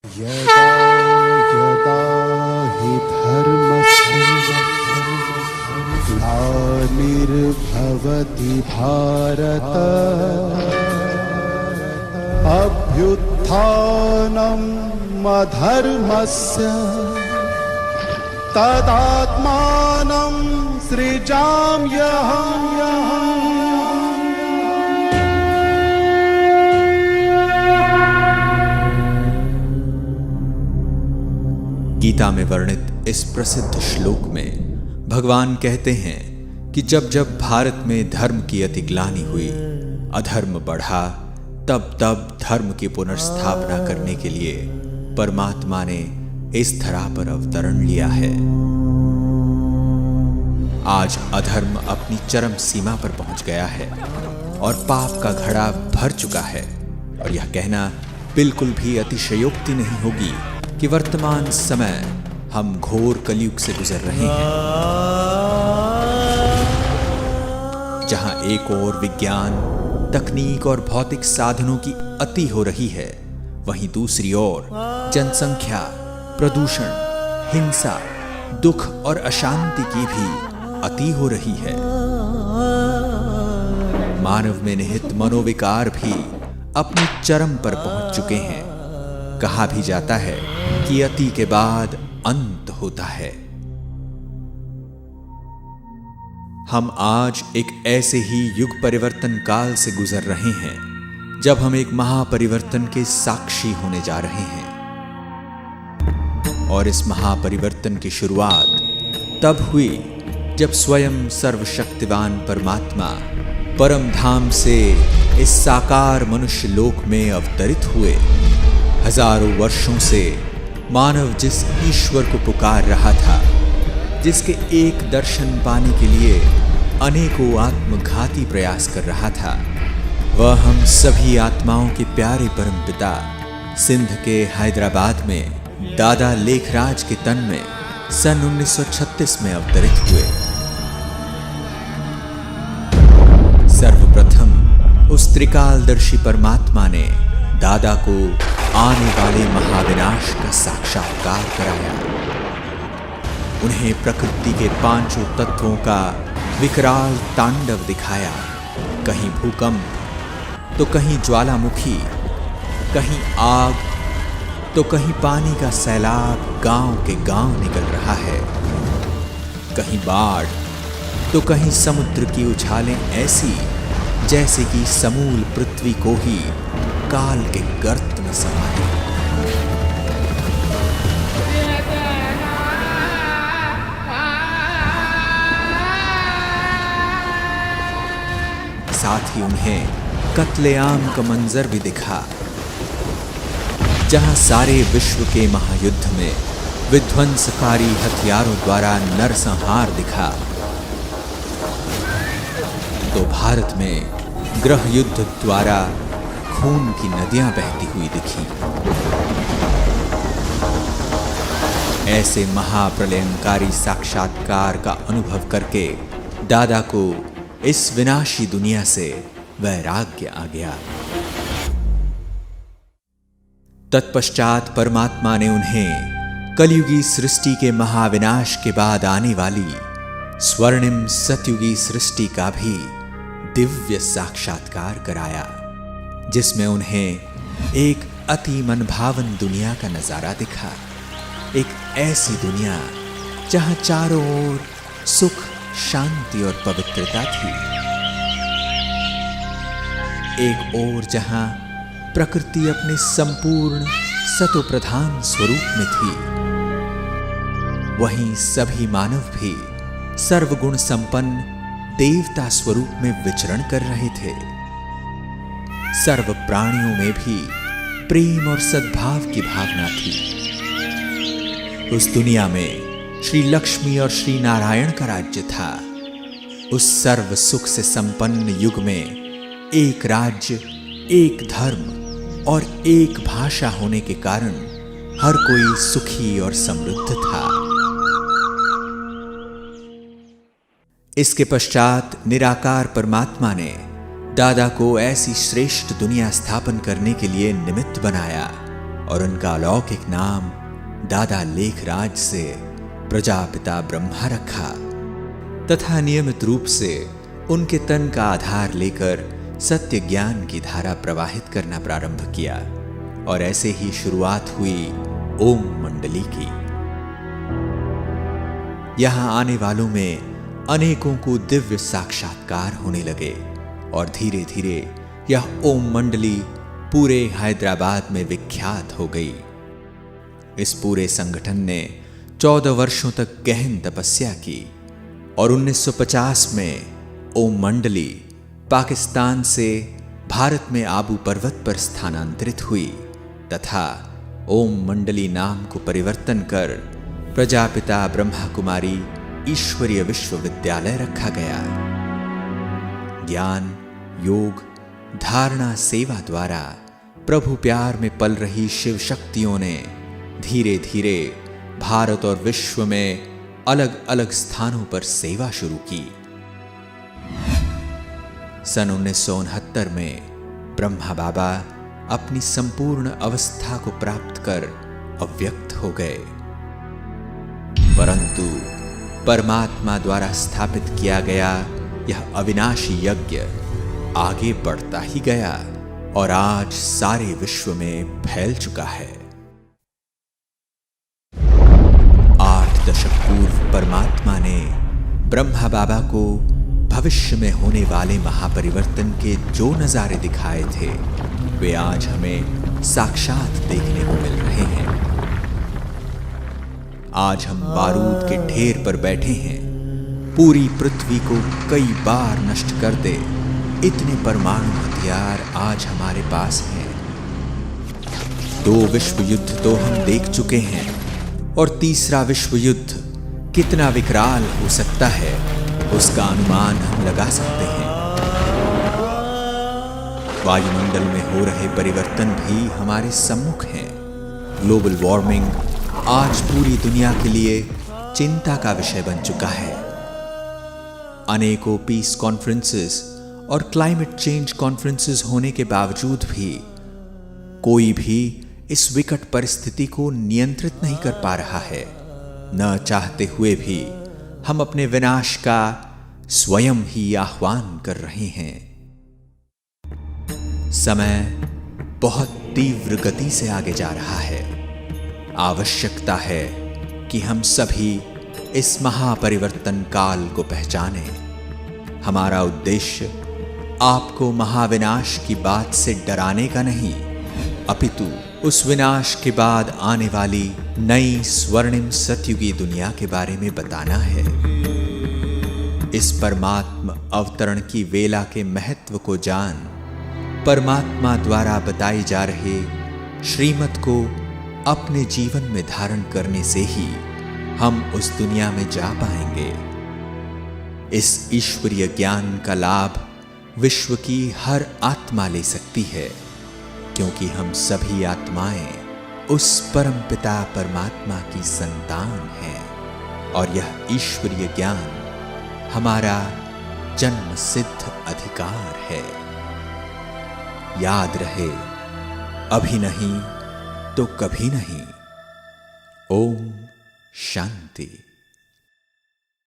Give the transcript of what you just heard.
यदा यदा हि धर्मस्य ग्लानिर्भवति भारत अभ्युत्थानम् अधर्मस्य तदात्मानं सृजाम्यहम्। गीता में वर्णित इस प्रसिद्ध श्लोक में भगवान कहते हैं कि जब जब भारत में धर्म की अति ग्लानि हुई, अधर्म बढ़ा, तब तब धर्म की पुनर्स्थापना करने के लिए परमात्मा ने इस धरा पर अवतरण लिया है। आज अधर्म अपनी चरम सीमा पर पहुंच गया है और पाप का घड़ा भर चुका है, और यह कहना बिल्कुल भी अतिशयोक्ति नहीं होगी कि वर्तमान समय हम घोर कलयुग से गुजर रहे हैं, जहां एक ओर विज्ञान, तकनीक और भौतिक साधनों की अति हो रही है, वहीं दूसरी ओर जनसंख्या, प्रदूषण, हिंसा, दुख और अशांति की भी अति हो रही है। मानव में निहित मनोविकार भी अपनी चरम पर पहुंच चुके हैं। कहा भी जाता है कि अति के बाद अंत होता है। हम आज एक ऐसे ही युग परिवर्तन काल से गुजर रहे हैं जब हम एक महापरिवर्तन के साक्षी होने जा रहे हैं, और इस महापरिवर्तन की शुरुआत तब हुई जब स्वयं सर्वशक्तिवान परमात्मा परम धाम से इस साकार मनुष्य लोक में अवतरित हुए। हजारों वर्षों से मानव जिस ईश्वर को पुकार रहा था, जिसके एक दर्शन पाने के लिए अनेकों आत्मघाती प्रयास कर रहा था, वह हम सभी आत्माओं के प्यारे परमपिता सिंध के हैदराबाद में दादा लेखराज के तन में सन 1936 में अवतरित हुए। सर्वप्रथम उस त्रिकालदर्शी परमात्मा ने दादा को आने वाले महाविनाश का साक्षात्कार कराया। उन्हें प्रकृति के पांचों तत्वों का विकराल तांडव दिखाया। कहीं भूकंप, तो कहीं ज्वालामुखी, कहीं आग, तो कहीं पानी का सैलाब गांव के गांव निकल रहा है, कहीं बाढ़, तो कहीं समुद्र की उछालें ऐसी जैसे कि समूल पृथ्वी को ही काल के गर्त में समा दे। साथ ही उन्हें कत्लेआम का मंजर भी दिखा, जहां सारे विश्व के महायुद्ध में विध्वंसकारी हथियारों द्वारा नरसंहार दिखा, तो भारत में गृह युद्ध द्वारा खून की नदियां बहती हुई दिखी। ऐसे महाप्रलयंकारी साक्षात्कार का अनुभव करके दादा को इस विनाशी दुनिया से वैराग्य आ गया। तत्पश्चात परमात्मा ने उन्हें कलयुगी सृष्टि के महाविनाश के बाद आने वाली स्वर्णिम सतयुगी सृष्टि का भी दिव्य साक्षात्कार कराया, जिसमें उन्हें एक अति मनभावन दुनिया का नजारा दिखा। एक ऐसी दुनिया जहां चारों ओर सुख, शांति और पवित्रता थी। एक ओर जहां प्रकृति अपने संपूर्ण सतोप्रधान स्वरूप में थी, वहीं सभी मानव भी सर्वगुण संपन्न देवता स्वरूप में विचरण कर रहे थे। सर्व प्राणियों में भी प्रेम और सद्भाव की भावना थी। उस दुनिया में श्री लक्ष्मी और श्री नारायण का राज्य था। उस सर्व सुख से संपन्न युग में एक राज्य, एक धर्म और एक भाषा होने के कारण हर कोई सुखी और समृद्ध था। इसके पश्चात निराकार परमात्मा ने दादा को ऐसी श्रेष्ठ दुनिया स्थापन करने के लिए निमित्त बनाया और उनका अलौकिक नाम दादा लेखराज से प्रजापिता ब्रह्मा रखा तथा नियमित रूप से उनके तन का आधार लेकर सत्य ज्ञान की धारा प्रवाहित करना प्रारंभ किया और ऐसे ही शुरुआत हुई ओम मंडली की। यहां आने वालों में अनेकों को दिव्य साक्षात्कार होने लगे और धीरे धीरे यह ओम मंडली पूरे हैदराबाद में विख्यात हो गई। इस पूरे संगठन ने 14 वर्षों तक गहन तपस्या की और 1950 में ओम मंडली पाकिस्तान से भारत में आबू पर्वत पर स्थानांतरित हुई तथा ओम मंडली नाम को परिवर्तन कर प्रजापिता ब्रह्मा कुमारी ईश्वरीय विश्वविद्यालय रखा गया। ज्ञान, योग, धारणा, सेवा द्वारा प्रभु प्यार में पल रही शिव शक्तियों ने धीरे धीरे भारत और विश्व में अलग अलग स्थानों पर सेवा शुरू की। सन 1969 में ब्रह्मा बाबा अपनी संपूर्ण अवस्था को प्राप्त कर अव्यक्त हो गए, परंतु परमात्मा द्वारा स्थापित किया गया यह अविनाशी यज्ञ आगे बढ़ता ही गया और आज सारे विश्व में फैल चुका है। 8 दशक पूर्व परमात्मा ने ब्रह्मा बाबा को भविष्य में होने वाले महापरिवर्तन के जो नजारे दिखाए थे वे आज हमें साक्षात देखने को मिल रहे हैं। आज हम बारूद के ढेर पर बैठे हैं। पूरी पृथ्वी को कई बार नष्ट कर दे इतने परमाणु हथियार आज हमारे पास हैं। 2 विश्व युद्ध तो हम देख चुके हैं और तीसरा विश्व युद्ध कितना विकराल हो सकता है उसका अनुमान हम लगा सकते हैं। वायुमंडल में हो रहे परिवर्तन भी हमारे सम्मुख हैं। ग्लोबल वार्मिंग आज पूरी दुनिया के लिए चिंता का विषय बन चुका है। अनेकों पीस कॉन्फ्रेंसेस और क्लाइमेट चेंज कॉन्फ्रेंसेस होने के बावजूद भी कोई भी इस विकट परिस्थिति को नियंत्रित नहीं कर पा रहा है। न चाहते हुए भी हम अपने विनाश का स्वयं ही आह्वान कर रहे हैं। समय बहुत तीव्र गति से आगे जा रहा है। आवश्यकता है कि हम सभी इस महापरिवर्तन काल को पहचानें। हमारा उद्देश्य आपको महाविनाश की बात से डराने का नहीं, अपितु उस विनाश के बाद आने वाली नई स्वर्णिम सतयुगी दुनिया के बारे में बताना है। इस परमात्मा अवतरण की वेला के महत्व को जान परमात्मा द्वारा बताई जा रहे श्रीमत को अपने जीवन में धारण करने से ही हम उस दुनिया में जा पाएंगे। इस ईश्वरीय ज्ञान का लाभ विश्व की हर आत्मा ले सकती है, क्योंकि हम सभी आत्माएं उस परमपिता परमात्मा की संतान हैं और यह ईश्वरीय ज्ञान हमारा जन्म सिद्ध अधिकार है। याद रहे, अभी नहीं तो कभी नहीं। ओम शांति।